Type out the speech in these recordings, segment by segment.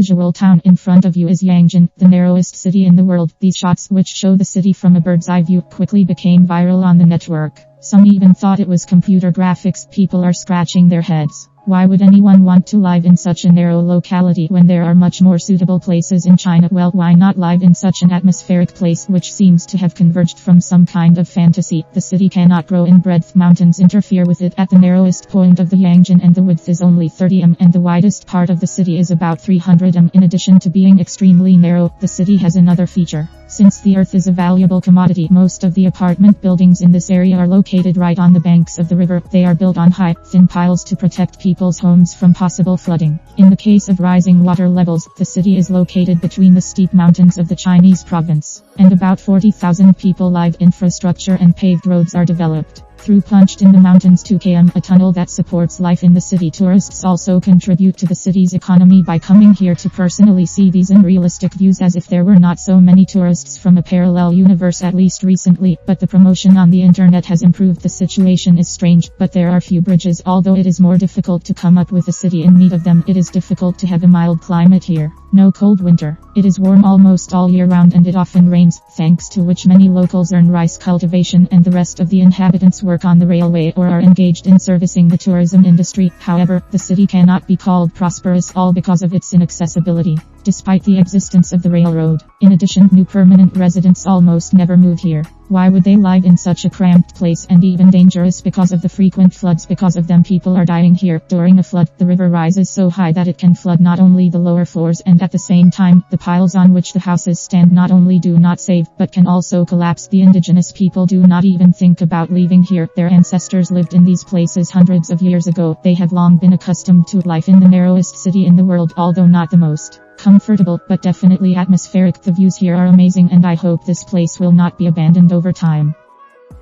unusual town in front of you is Yangon, the narrowest city in the world. These shots, which show the city from a bird's eye view, quickly became viral on the network. Some even thought it was computer graphics. People are scratching their heads. Why would anyone want to live in such a narrow locality when there are much more suitable places in China? Well, why not live in such an atmospheric place which seems to have converged from some kind of fantasy? The city cannot grow in breadth. Mountains interfere with it at the narrowest point of the Yangon, and the width is only 30 m, and the widest part of the city is about 300 m. In addition to being extremely narrow, the city has another feature. Since the earth is a valuable commodity, most of the apartment buildings in this area are located right on the banks of the river. They are built on high, thin piles to protect people's homes from possible flooding. In the case of rising water levels, the city is located between the steep mountains of the Chinese province, and about 40,000 people live. Infrastructure and paved roads are developed. Through punched in the mountains 2 km, a tunnel that supports life in the city. Tourists also contribute to the city's economy by coming here to personally see these unrealistic views, as if there were not so many tourists from a parallel universe, at least recently. But the promotion on the internet has improved. The situation is strange, but there are few bridges. Although it is more difficult to come up with a city in need of them, it is difficult to have a mild climate here. No cold winter. It is warm almost all year round, and it often rains, thanks to which many locals earn rice cultivation, and the rest of the inhabitants work on the railway or are engaged in servicing the tourism industry. However, the city cannot be called prosperous, all because of its inaccessibility, despite the existence of the railroad. In addition, new permanent residents almost never move here. Why would they live in such a cramped place, and even dangerous because of the frequent floods? Because of them, people are dying here. During a flood, the river rises so high that it can flood not only the lower floors, and at the same time, the piles on which the houses stand not only do not save, but can also collapse. The indigenous people do not even think about leaving here. Their ancestors lived in these places hundreds of years ago. They have long been accustomed to life in the narrowest city in the world, although not the most comfortable, but definitely atmospheric. The views here are amazing, and I hope this place will not be abandoned over time.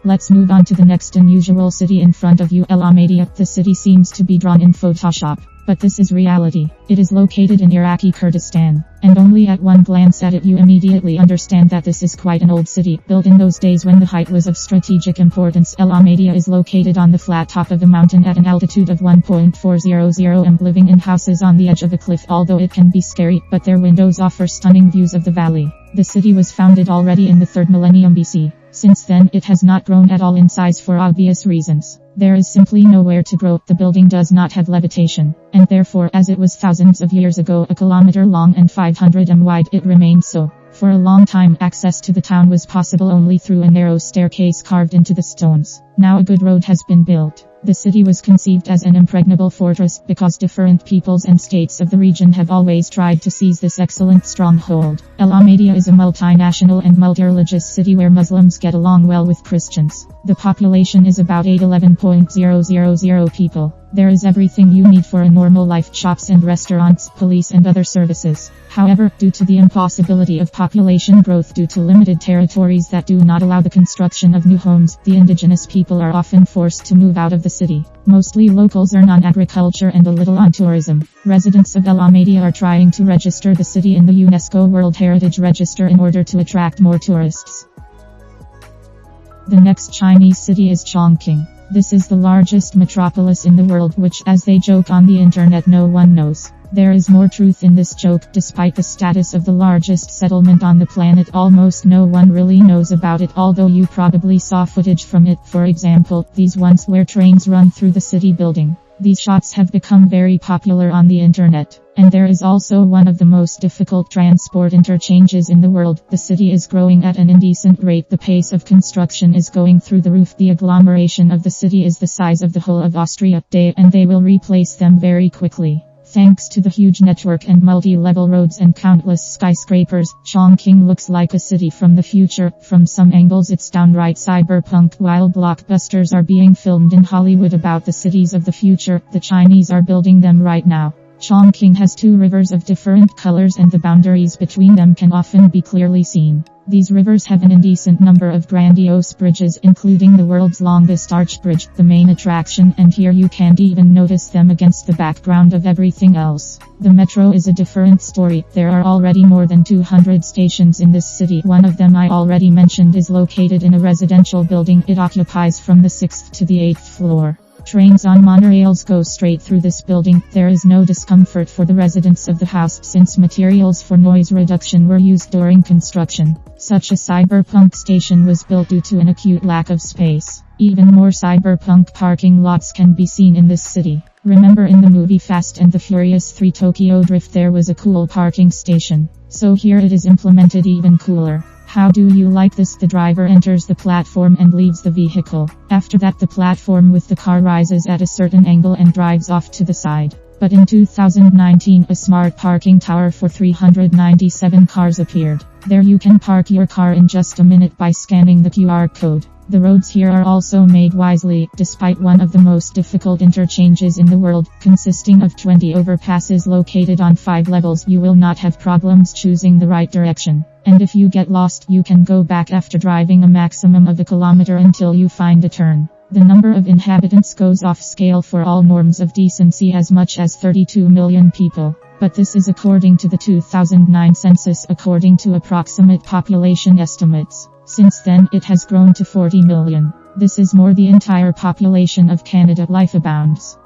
Let's move on to the next unusual city in front of you, Almeida. The city seems to be drawn in Photoshop, but this is reality. It is located in Iraqi Kurdistan, and only at one glance at it you immediately understand that this is quite an old city, built in those days when the height was of strategic importance. Almeida is located on the flat top of a mountain at an altitude of 1.400 m, living in houses on the edge of a cliff. Although it can be scary, but their windows offer stunning views of the valley. The city was founded already in the 3rd millennium BC. Since then, it has not grown at all in size for obvious reasons. There is simply nowhere to grow. The building does not have levitation, and therefore, as it was thousands of years ago, a kilometer long and 500 m wide, it remained so. For a long time, access to the town was possible only through a narrow staircase carved into the stones. Now a good road has been built. The city was conceived as an impregnable fortress because different peoples and states of the region have always tried to seize this excellent stronghold. Almeida is a multinational and multi-religious city where Muslims get along well with Christians. The population is about 811,000 people. There is everything you need for a normal life: shops and restaurants, police and other services. However, due to the impossibility of population growth due to limited territories that do not allow the construction of new homes, the indigenous people are often forced to move out of the city. Mostly locals earn on agriculture and a little on tourism. Residents of Almeida are trying to register the city in the UNESCO World Heritage Register in order to attract more tourists. The next Chinese city is Chongqing. This is the largest metropolis in the world, which, as they joke on the internet, no one knows. There is more truth in this joke. Despite the status of the largest settlement on the planet, almost no one really knows about it, although you probably saw footage from it. For example, these ones where trains run through the city building. These shots have become very popular on the internet. And there is also one of the most difficult transport interchanges in the world. The city is growing at an indecent rate. The pace of construction is going through the roof. The agglomeration of the city is the size of the whole of Austria, and they will replace them very quickly. Thanks to the huge network and multi-level roads and countless skyscrapers, Chongqing looks like a city from the future. From some angles it's downright cyberpunk. While blockbusters are being filmed in Hollywood about the cities of the future, the Chinese are building them right now. Chongqing has 2 rivers of different colors, and the boundaries between them can often be clearly seen. These rivers have an indecent number of grandiose bridges, including the world's longest arch bridge, the main attraction, and here you can't even notice them against the background of everything else. The metro is a different story. There are already more than 200 stations in this city. One of them I already mentioned is located in a residential building. It occupies from the 6th to the 8th floor. Trains on monorails go straight through this building. There is no discomfort for the residents of the house since materials for noise reduction were used during construction. Such a cyberpunk station was built due to an acute lack of space. Even more cyberpunk parking lots can be seen in this city. Remember in the movie Fast and the Furious 3 Tokyo Drift there was a cool parking station. So here it is implemented even cooler. How do you like this? The driver enters the platform and leaves the vehicle. After that the platform with the car rises at a certain angle and drives off to the side. But in 2019 a smart parking tower for 397 cars appeared. There you can park your car in just a minute by scanning the QR code. The roads here are also made wisely, despite one of the most difficult interchanges in the world, consisting of 20 overpasses located on 5 levels. You will not have problems choosing the right direction. And if you get lost, you can go back after driving a maximum of a kilometer until you find a turn. The number of inhabitants goes off scale for all norms of decency as much as 32 million people. But this is according to the 2009 census according to approximate population estimates. Since then it has grown to 40 million. This is more the entire population of Canada. Life abounds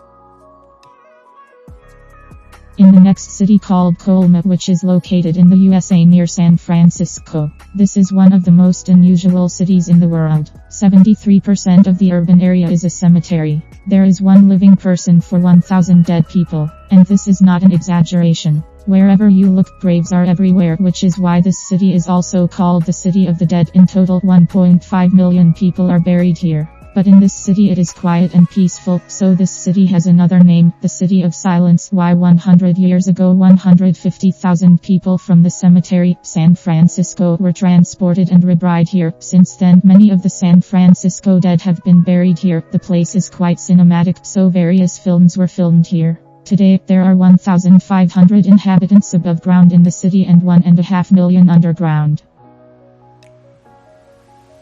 in the next city called Colma, which is located in the USA near San Francisco. This is one of the most unusual cities in the world. 73% of the urban area is a cemetery. There is one living person for 1,000 dead people. And this is not an exaggeration. Wherever you look, graves are everywhere, which is why this city is also called the City of the Dead. In total, 1.5 million people are buried here. But in this city it is quiet and peaceful, so this city has another name, the City of Silence. Why 100 years ago 150,000 people from the cemetery, San Francisco, were transported and reburied here. Since then, many of the San Francisco dead have been buried here. The place is quite cinematic, so various films were filmed here. Today, there are 1,500 inhabitants above ground in the city and 1.5 million underground.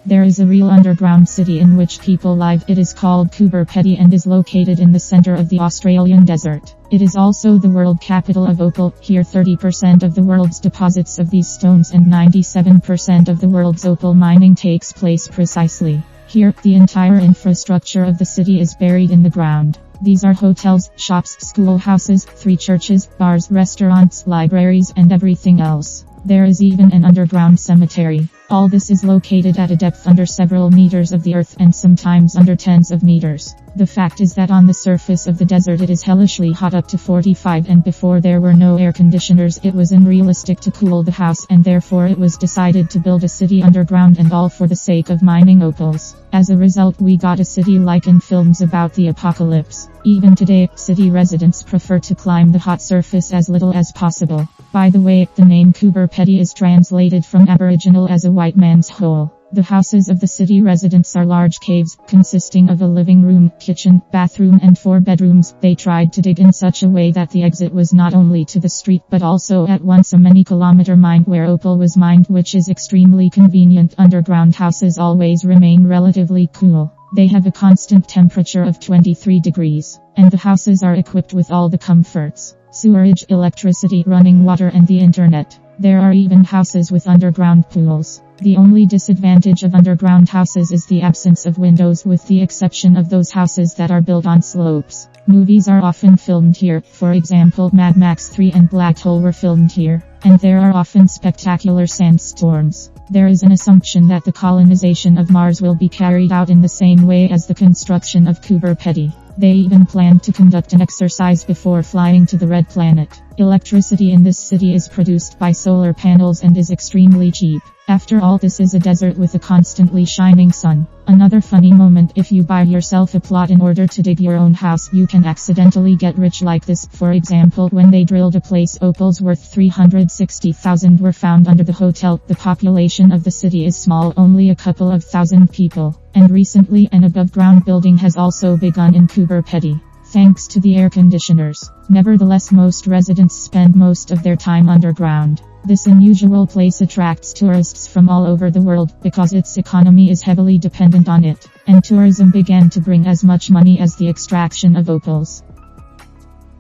There is a real underground city in which people live. It is called Coober Pedy and is located in the center of the Australian desert. It is also the world capital of opal. Here 30% of the world's deposits of these stones and 97% of the world's opal mining takes place precisely here. The entire infrastructure of the city is buried in the ground. These are hotels, shops, schoolhouses, 3 churches, bars, restaurants, libraries, and everything else. There is even an underground cemetery. All this is located at a depth under several meters of the earth and sometimes under tens of meters. The fact is that on the surface of the desert it is hellishly hot, up to 45, and before there were no air conditioners it was unrealistic to cool the house, and therefore it was decided to build a city underground, and all for the sake of mining opals. As a result, we got a city like in films about the apocalypse. Even today, city residents prefer to climb the hot surface as little as possible. By the way, the name Coober Pedy is translated from Aboriginal as a white man's hole. The houses of the city residents are large caves, consisting of a living room, kitchen, bathroom and 4 bedrooms. They tried to dig in such a way that the exit was not only to the street but also at once a many-kilometer mine where opal was mined, which is extremely convenient. Underground houses always remain relatively cool. They have a constant temperature of 23 degrees, and the houses are equipped with all the comforts: sewerage, electricity, running water and the internet. There are even houses with underground pools. The only disadvantage of underground houses is the absence of windows, with the exception of those houses that are built on slopes. Movies are often filmed here. For example, Mad Max 3 and Black Hole were filmed here. And there are often spectacular sandstorms. There is an assumption that the colonization of Mars will be carried out in the same way as the construction of Coober Pedy. They even plan to conduct an exercise before flying to the Red Planet. Electricity in this city is produced by solar panels and is extremely cheap. After all, this is a desert with a constantly shining sun. Another funny moment: if you buy yourself a plot in order to dig your own house, you can accidentally get rich like this. For example, when they drilled a place, opals worth 360,000 were found under the hotel. The population of the city is small, only a couple of thousand people. And recently an above-ground building has also begun in Coober Pedy, thanks to the air conditioners. Nevertheless, most residents spend most of their time underground. This unusual place attracts tourists from all over the world because its economy is heavily dependent on it, and tourism began to bring as much money as the extraction of opals.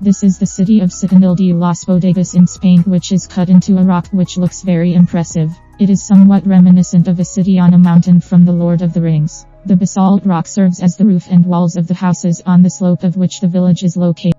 This is the city of Citadel de las Bodegas in Spain, which is cut into a rock which looks very impressive. It is somewhat reminiscent of a city on a mountain from The Lord of the Rings. The basalt rock serves as the roof and walls of the houses on the slope of which the village is located.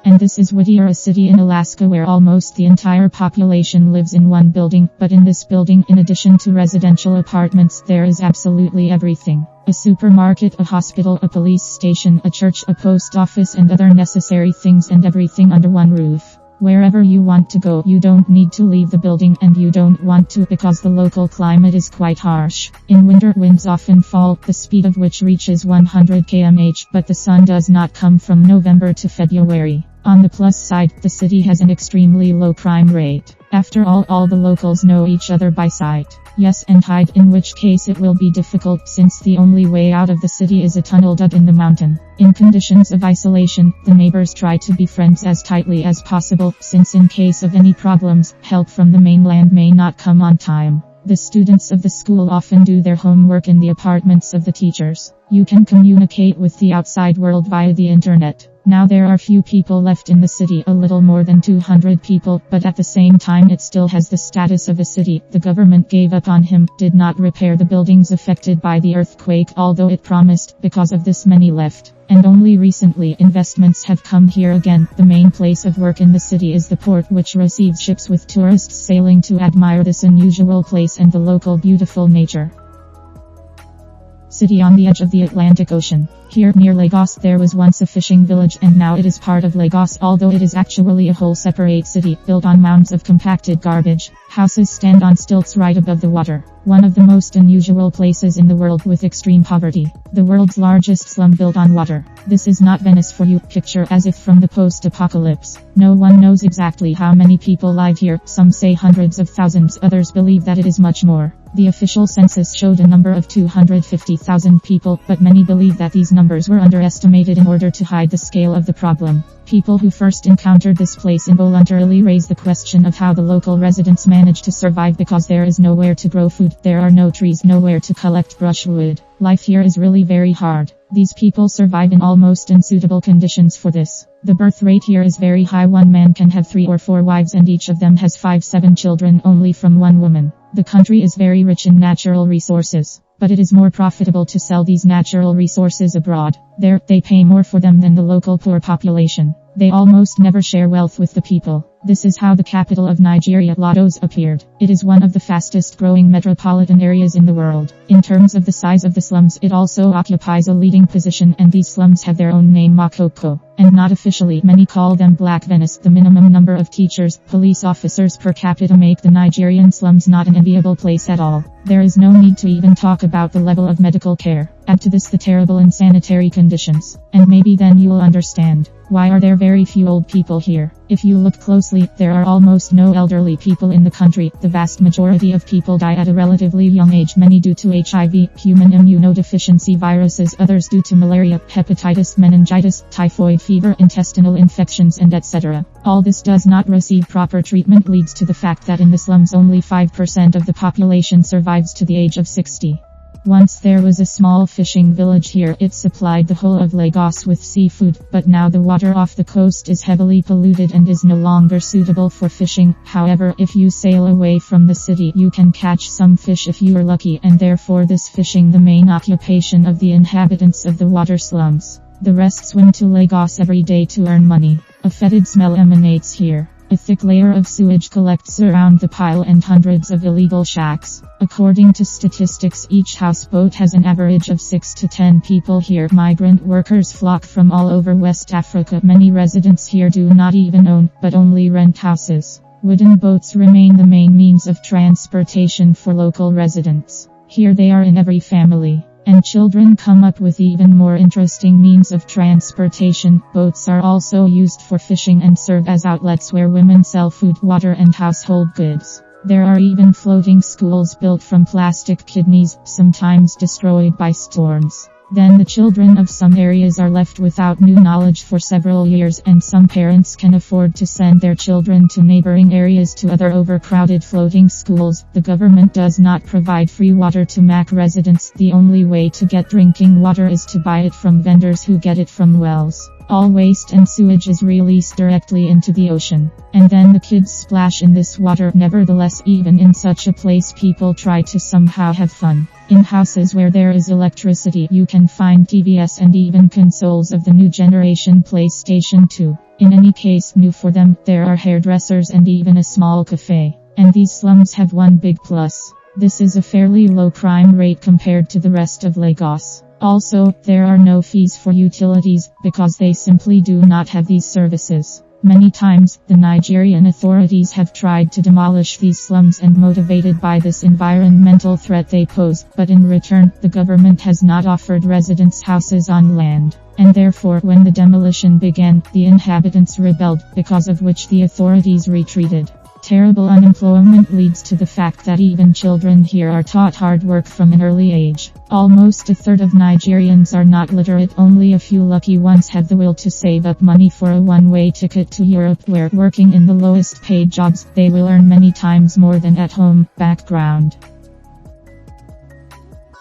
And this is Whittier, a city in Alaska where almost the entire population lives in one building, but in this building, in addition to residential apartments, there is absolutely everything. A supermarket, a hospital, a police station, a church, a post office, and other necessary things, and everything under one roof. Wherever you want to go, you don't need to leave the building, and you don't want to because the local climate is quite harsh. In winter, winds often fall, the speed of which reaches 100 km/h, but the sun does not come from November to February. On the plus side, the city has an extremely low crime rate. After all the locals know each other by sight. Yes, and hide, in which case it will be difficult since the only way out of the city is a tunnel dug in the mountain. In conditions of isolation, the neighbors try to be friends as tightly as possible, since in case of any problems, help from the mainland may not come on time. The students of the school often do their homework in the apartments of the teachers. You can communicate with the outside world via the internet. Now there are few people left in the city, a little more than 200 people, but at the same time it still has the status of a city. The government gave up on him, did not repair the buildings affected by the earthquake, although it promised. Because of this, many left. And only recently investments have come here again. The main place of work in the city is the port, which receives ships with tourists sailing to admire this unusual place and the local beautiful nature. City on the edge of the Atlantic Ocean. Here, near Lagos, there was once a fishing village, and now it is part of Lagos, although it is actually a whole separate city, built on mounds of compacted garbage. Houses stand on stilts right above the water. One of the most unusual places in the world with extreme poverty. The world's largest slum built on water. This is not Venice for you, picture as if from the post-apocalypse. No one knows exactly how many people live here, some say hundreds of thousands, others believe that it is much more. The official census showed a number of 250,000 people, but many believe that these numbers were underestimated in order to hide the scale of the problem. People who first encountered this place involuntarily raise the question of how the local residents manage to survive because there is nowhere to grow food, there are no trees, nowhere to collect brushwood. Life here is really very hard. These people survive in almost unsuitable conditions for this. The birth rate here is very high. One man can have 3 or 4 wives and each of them has 5-7 children only from one woman. The country is very rich in natural resources, but it is more profitable to sell these natural resources abroad. There, they pay more for them than the local poor population. They almost never share wealth with the people. This is how the capital of Nigeria, Lagos, appeared. It is one of the fastest growing metropolitan areas in the world. In terms of the size of the slums, it also occupies a leading position, and these slums have their own name, Makoko. And not officially, many call them Black Venice. The minimum number of teachers, police officers per capita make the Nigerian slums not an enviable place at all. There is no need to even talk about the level of medical care. Add to this the terrible unsanitary conditions, and maybe then you will understand. Why are there very few old people here? If you look closely, there are almost no elderly people in the country. The vast majority of people die at a relatively young age, many due to HIV, human immunodeficiency viruses, others due to malaria, hepatitis, meningitis, typhoid fever, intestinal infections, and etc. All this does not receive proper treatment leads to the fact that in the slums only 5% of the population survives to the age of 60. Once there was a small fishing village here. It supplied the whole of Lagos with seafood, but now the water off the coast is heavily polluted and is no longer suitable for fishing. However, if you sail away from the city, you can catch some fish if you are lucky, and therefore this fishing the main occupation of the inhabitants of the water slums. The rest swim to Lagos every day to earn money. A fetid smell emanates here. A thick layer of sewage collects around the pile and hundreds of illegal shacks. According to statistics, each houseboat has an average of 6 to 10 people here. Migrant workers flock from all over West Africa. Many residents here do not even own, but only rent houses. Wooden boats remain the main means of transportation for local residents. Here they are in every family. And children come up with even more interesting means of transportation. Boats are also used for fishing and serve as outlets where women sell food, water, and household goods. There are even floating schools built from plastic kidneys, sometimes destroyed by storms. Then the children of some areas are left without new knowledge for several years, and some parents can afford to send their children to neighboring areas to other overcrowded floating schools. The government does not provide free water to MAC residents. The only way to get drinking water is to buy it from vendors who get it from wells. All waste and sewage is released directly into the ocean. And then the kids splash in this water. Nevertheless, even in such a place, people try to somehow have fun. In houses where there is electricity, you can find TVs and even consoles of the new generation PlayStation 2. In any case, new for them, there are hairdressers and even a small cafe. And these slums have one big plus. This is a fairly low crime rate compared to the rest of Lagos. Also, there are no fees for utilities, because they simply do not have these services. Many times, the Nigerian authorities have tried to demolish these slums and motivated by this environmental threat they pose, but in return, the government has not offered residents houses on land. And therefore, when the demolition began, the inhabitants rebelled, because of which the authorities retreated. Terrible unemployment leads to the fact that even children here are taught hard work from an early age. Almost a third of Nigerians are not literate. Only a few lucky ones have the will to save up money for a one-way ticket to Europe, where, working in the lowest paid jobs, they will earn many times more than at home. Background.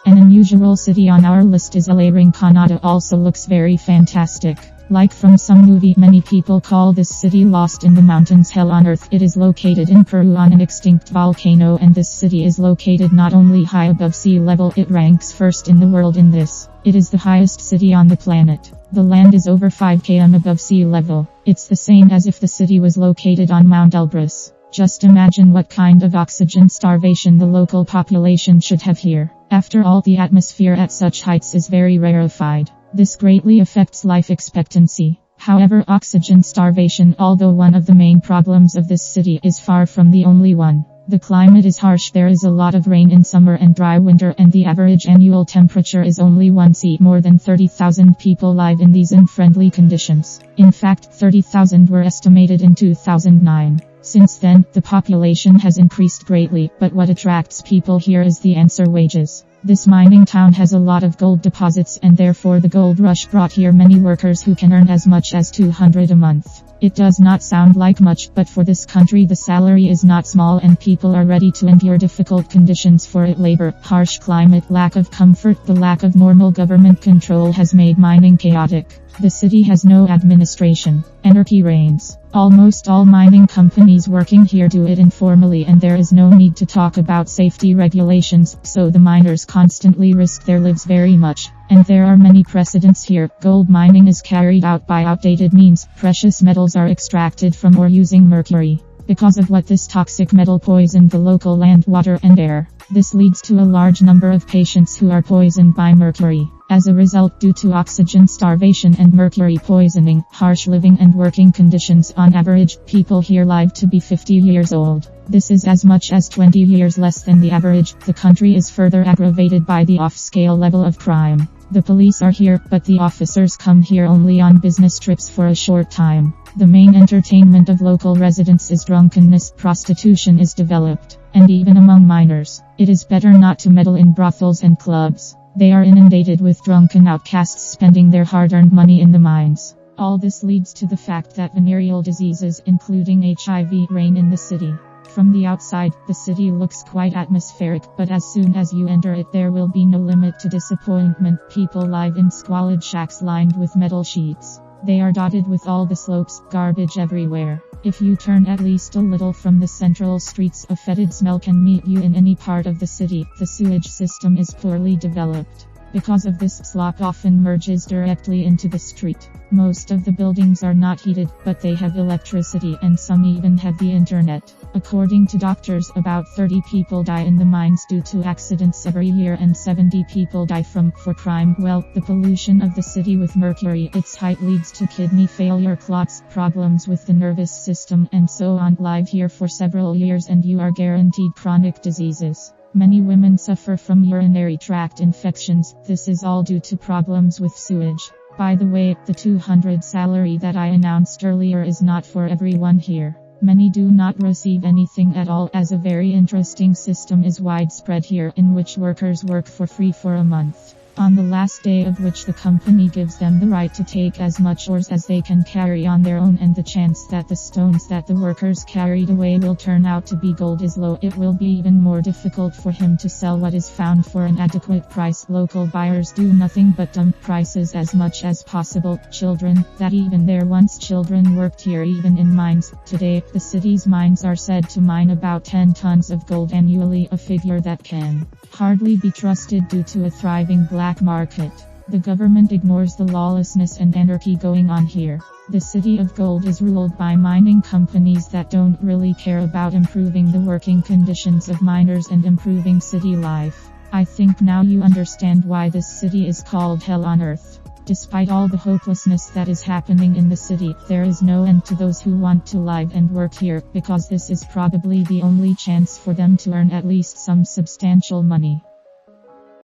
An unusual city on our list is Ilorin. Canada also looks very fantastic. Like from some movie, many people call this city lost in the mountains, hell on earth. It is located in Peru on an extinct volcano, and this city is located not only high above sea level, it ranks first in the world in this. It is the highest city on the planet. The land is over 5 km above sea level. It's the same as if the city was located on Mount Elbrus. Just imagine what kind of oxygen starvation the local population should have here. After all, the atmosphere at such heights is very rarefied. This greatly affects life expectancy. However, oxygen starvation, although one of the main problems of this city, is far from the only one. The climate is harsh. There is a lot of rain in summer and dry winter, and the average annual temperature is only 1 C. More than 30,000 people live in these unfriendly conditions. In fact, 30,000 were estimated in 2009. Since then, the population has increased greatly, but what attracts people here is the answer: wages. This mining town has a lot of gold deposits, and therefore the gold rush brought here many workers who can earn as much as 200 a month. It does not sound like much, but for this country the salary is not small, and people are ready to endure difficult conditions for it. Labor, harsh climate, lack of comfort, the lack of normal government control has made mining chaotic. The city has no administration. Anarchy reigns. Almost all mining companies working here do it informally, and there is no need to talk about safety regulations, so the miners constantly risk their lives very much. And there are many precedents here. Gold mining is carried out by outdated means. Precious metals are extracted from ore using mercury. Because of what this toxic metal poisoned the local land, water, and air. This leads to a large number of patients who are poisoned by mercury. As a result, due to oxygen starvation and mercury poisoning, harsh living and working conditions, on average, people here live to be 50 years old. This is as much as 20 years less than the average. The country is further aggravated by the off-scale level of crime. The police are here, but the officers come here only on business trips for a short time. The main entertainment of local residents is drunkenness. Prostitution is developed, and even among minors. It is better not to meddle in brothels and clubs. They are inundated with drunken outcasts spending their hard-earned money in the mines. All this leads to the fact that venereal diseases, including HIV, reign in the city. From the outside, the city looks quite atmospheric, but as soon as you enter it, there will be no limit to disappointment. People live in squalid shacks lined with metal sheets. They are dotted with all the slopes, garbage everywhere. If you turn at least a little from the central streets, a fetid smell can meet you in any part of the city. The sewage system is poorly developed. Because of this, slop often merges directly into the street. Most of the buildings are not heated, but they have electricity, and some even have the internet. According to doctors, about 30 people die in the mines due to accidents every year, and 70 people die for crime. Well, the pollution of the city with mercury, its height leads to kidney failure, clots, problems with the nervous system, and so on. Live here for several years and you are guaranteed chronic diseases. Many women suffer from urinary tract infections. This is all due to problems with sewage. By the way, the 200 salary that I announced earlier is not for everyone here. Many do not receive anything at all, as a very interesting system is widespread here in which workers work for free for a month. On the last day of which the company gives them the right to take as much ores as they can carry on their own, and the chance that the stones that the workers carried away will turn out to be gold is low, it will be even more difficult for him to sell what is found for an adequate price. Local buyers do nothing but dump prices as much as possible. Children, that even there once children worked here, even in mines. Today, the city's mines are said to mine about 10 tons of gold annually, a figure that can hardly be trusted due to a thriving black market. The government ignores the lawlessness and anarchy going on here. The city of gold is ruled by mining companies that don't really care about improving the working conditions of miners and improving city life. I think now you understand why this city is called Hell on Earth. Despite all the hopelessness that is happening in the city, there is no end to those who want to live and work here, because this is probably the only chance for them to earn at least some substantial money.